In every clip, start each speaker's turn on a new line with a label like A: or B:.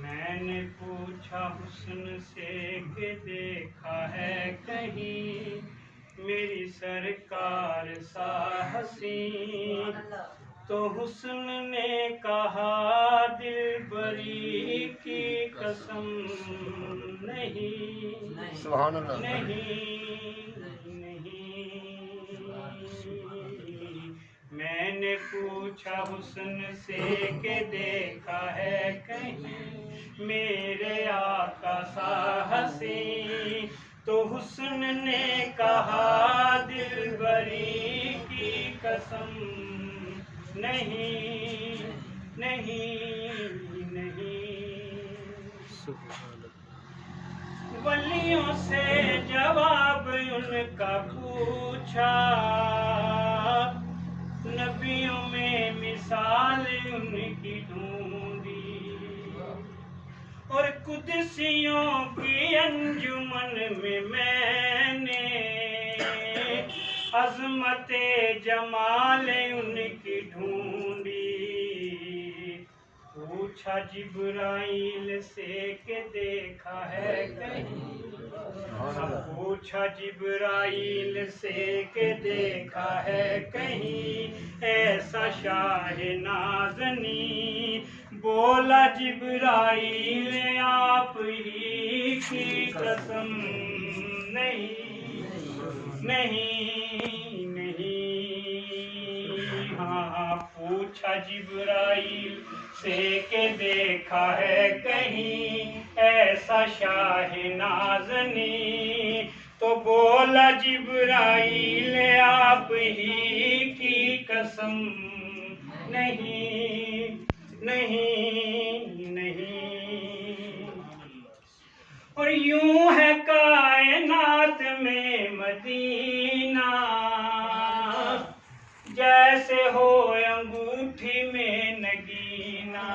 A: میں نے پوچھا حسن سے کہ دیکھا ہے کہیں میری سرکار سا حسین، تو حسن نے کہا دلبری کی قسم نہیں،
B: سبحان اللہ،
A: نہیں، میں نے پوچھا حسن سے کہ دیکھا ہے کہیں میرے آقا سا حسین، تو حسن نے کہا دلبری کی قسم نہیں، نہیں، نہیں۔ ولیوں سے جواب ان کا پوچھا، نبیوں میں مثال ان کی ڈھونڈی، اور قدسیوں کی انجمن میں نے عظمت جمال ان کی ڈھونڈی۔ پوچھا جبرائیل سے کہ دیکھا ہے کہیں، پوچھا جبرائیل سے کہ دیکھا ہے کہیں ایسا شاہ نازنین، بولا جبرائیل آپ ہی کی قسم نہیں، نہیں، نہیں۔ ہاں پوچھا جبرائیل سے کہ دیکھا ہے کہیں ایسا شاہ نازنین، تو بولا جبرائیل آپ ہی کی قسم نہیں، نہیں، نہیں۔ اور یوں ہے کائنات میں مدینہ جیسے ہو انگوٹھی میں نگینہ،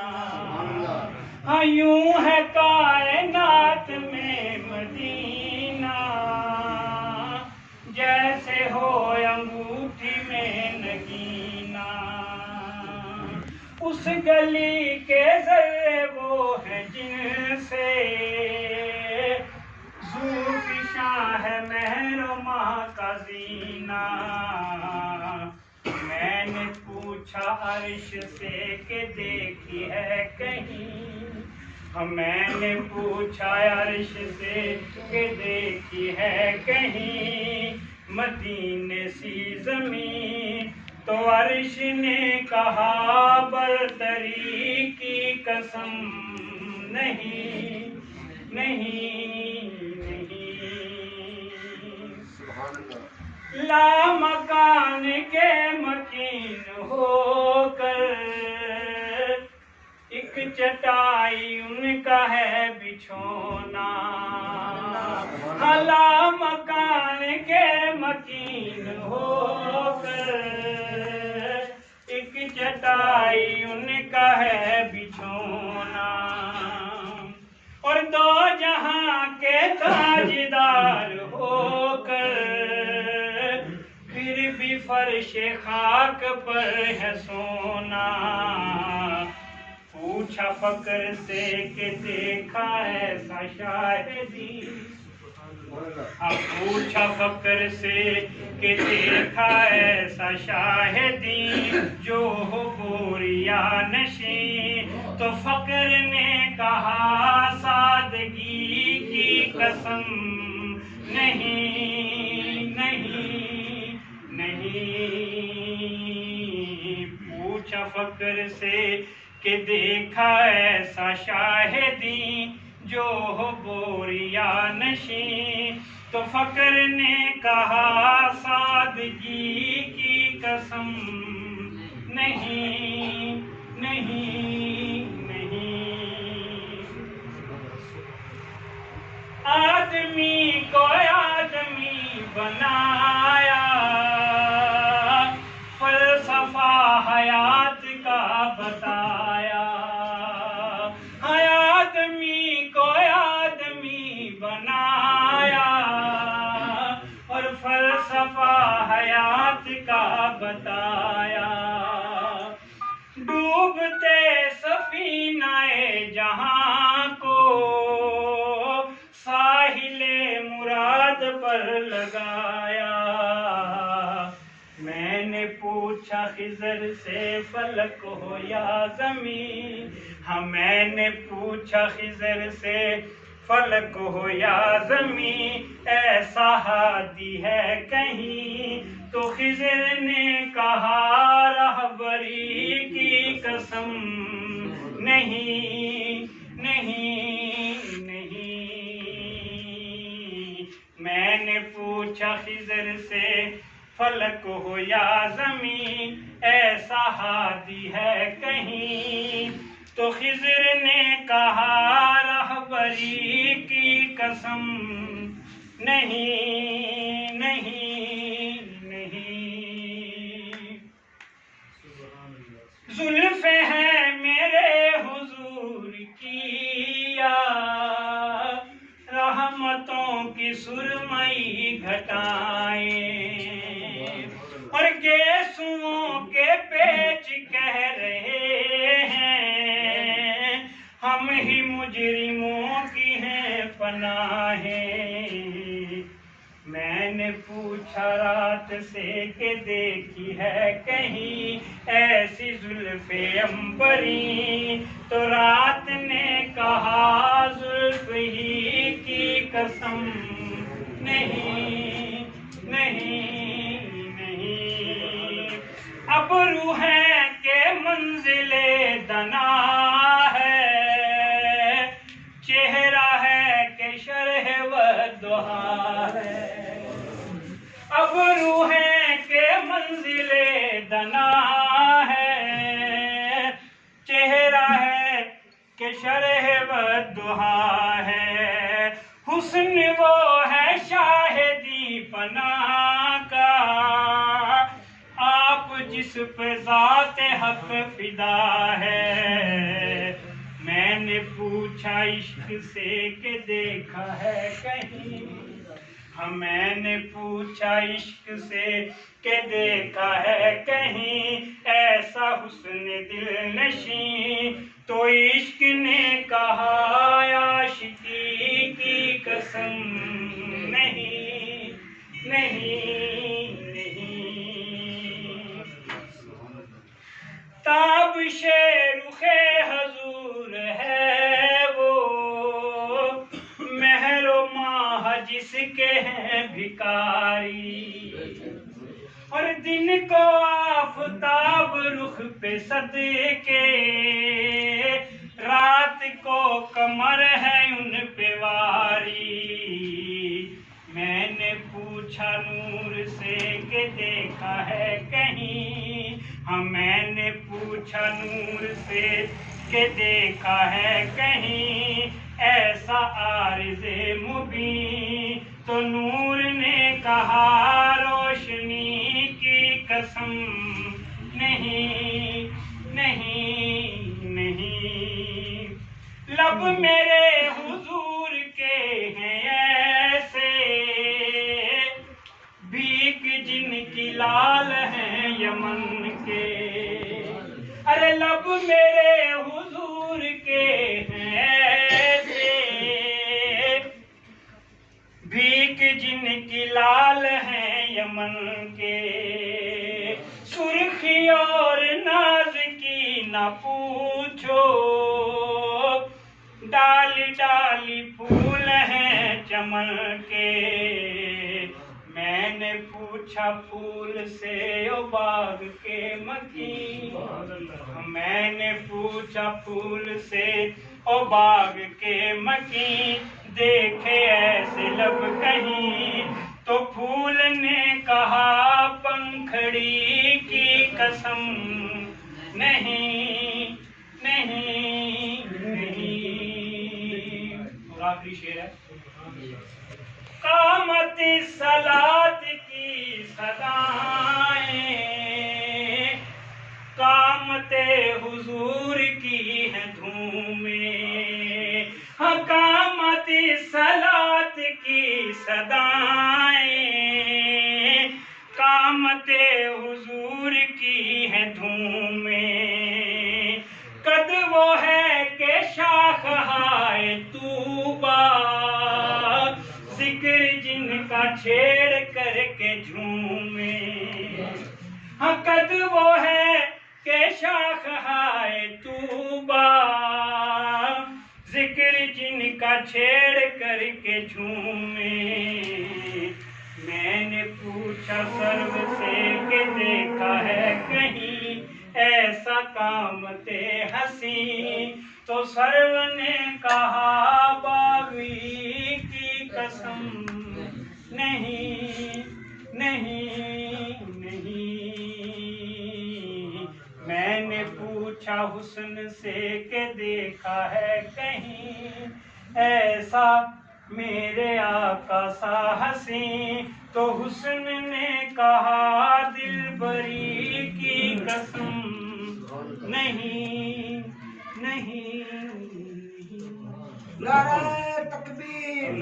A: ہاں یوں ہے کائنات میں مدینہ جیسے ہو انگوٹھی میں نگینہ، اس گلی کے ذرے وہ ہیں جن سے ذوالفشاں ہے مہر و ماہ کا زینہ۔ میں نے پوچھا عرش سے کہ دیکھی ہے کہیں، میں نے پوچھا عرش سے کہ دیکھی ہے کہیں مدینے سی زمین، تو عرش نے کہا برتری کی قسم نہیں، نہیں، نہیں۔ لا مکان کے مکین ہو کر ایک چٹائی ان کا ہے بچھونا، لا مکان کے مکین ہو کر ایک چٹائی ان کا ہے بچھونا، اور دو جہاں کے تاجدار ہو کر پھر بھی فرش خاک پر ہے سونا۔ پوچھا فقر سے کہ دیکھا ایسا شاہدی، پوچھا فقر سے کہ دیکھا ایسا شاہدی جو ہو بوریا نشین، تو فقر نے کہا سادگی کی قسم نہیں، نہیں، نہیں۔ پوچھا فقر سے کہ دیکھا ایسا شاہدی جو ہو بوریا نشین، تو فقر نے کہا سادگی کی قسم نہیں، نہیں، نہیں۔ آدمی کو آدمی بنایا، فلسفہ حیات کا بتایا، آدمی کو آدمی بنایا اور فلسفہ حیات کا بتایا، ڈوبتے پر لگایا. میں نے پوچھا خضر سے فلک ہو یا زمین. ہاں میں نے پوچھا خضر سے فلک ہو یا زمین، ایسا ہادی ہے کہیں؟ تو خضر نے کہا رہبری کی قسم نہیں نہیں نہیں. میں نے پوچھا خضر سے فلک ہو یا زمین، ایسا ہادی ہے کہیں؟ تو خضر نے کہا رہبری کی قسم نہیں نہیں نہیں. زلفیں ہیں میرے حضور کی یا رحمتوں کی سرمئی گھٹائیں، اور گیسوؤں کے پیچ کہہ رہے ہیں ہم ہی مجرموں کی ہیں پناہیں. میں نے پوچھا رات سے کہ دیکھی ہے کہیں ایسی زلف عنبری؟ تو رات نے کہا زلف ہی کی قسم نہیں نہیں نہیں. ابرو ہے کہ منزل دنا ہے، چہرہ ہے کہ شرح والضحیٰ ہے. ابرو ہے کہ منزل دنا ہے، چہرہ ہے کہ شرح والضحیٰ ہے. حسن وہ ہے شاہدی پناہ کا، آپ جس پہ ذات حق فدا ہے. میں نے پوچھا عشق سے کہ دیکھا ہے کہیں؟ ہاں میں نے پوچھا عشق سے کہ دیکھا ہے کہیں ایسا حسن دل نشیں؟ تو عشق نے کہا عاشقی کی قسم نہیں نہیں نہیں. تابش رخ حضور ہے وہ مہر و ماہ جس کے ہیں بھکاری، اور دن کو آفتاب رخ پہ صدقے، رات کو قمر ہے ان پہ واری. میں نے پوچھا نور سے کہ دیکھا ہے کہیں؟ ہاں میں نے پوچھا نور سے کہ دیکھا ہے کہیں ایسا عارض مبین؟ تو نور نے کہا روشنی کی قسم نہیں نہیں نہیں. لب میرے حضور کے ہیں ایسے بھیک جن کی لال ہیں یمن کے. ارے لب میرے حضور کے ہیں ایسے بھیک جن کی لال ہیں یمن کے. سرخی اور ناز کی نہ پوچھو، ڈالی ڈالی پھول ہیں چمن کے. میں نے پوچھا پھول سے او باغ کے مکین، میں نے پوچھا پھول سے او باغ کے مکین، دیکھے ایسے لب کہیں؟ تو پھول نے کہا پنکھڑی کی قسم نہیں نہیں نہیں. اور آخری شعر ہے. قامت صلاۃ کی صدائیں، قامت حضور کی ہے دھومیں. ہاں قامت صلاۃ کی صدائیں، قامت حضور کی ہے دھومیں. قد وہ ہے کہ شاخہائے طوبیٰ، ذکر جن کا چھیڑ کر کے جھومے ہاں قد وہ ہے کہ شاخ ہائے طوبا ذکر جن کا چھیڑ کر کے جھومے میں نے پوچھا سرو سے کہ دیکھا ہے کہیں ایسا قامت حسین تو سرو نے کہا باغی کی قسم نہیں نہیں نہیں میں نے پوچھا حسن سے کہ دیکھا ہے کہیں ایسا میرے آقا سا حسین تو حسن نے کہا دلبری کی قسم نہیں نہیں
B: نعرہ تکبیر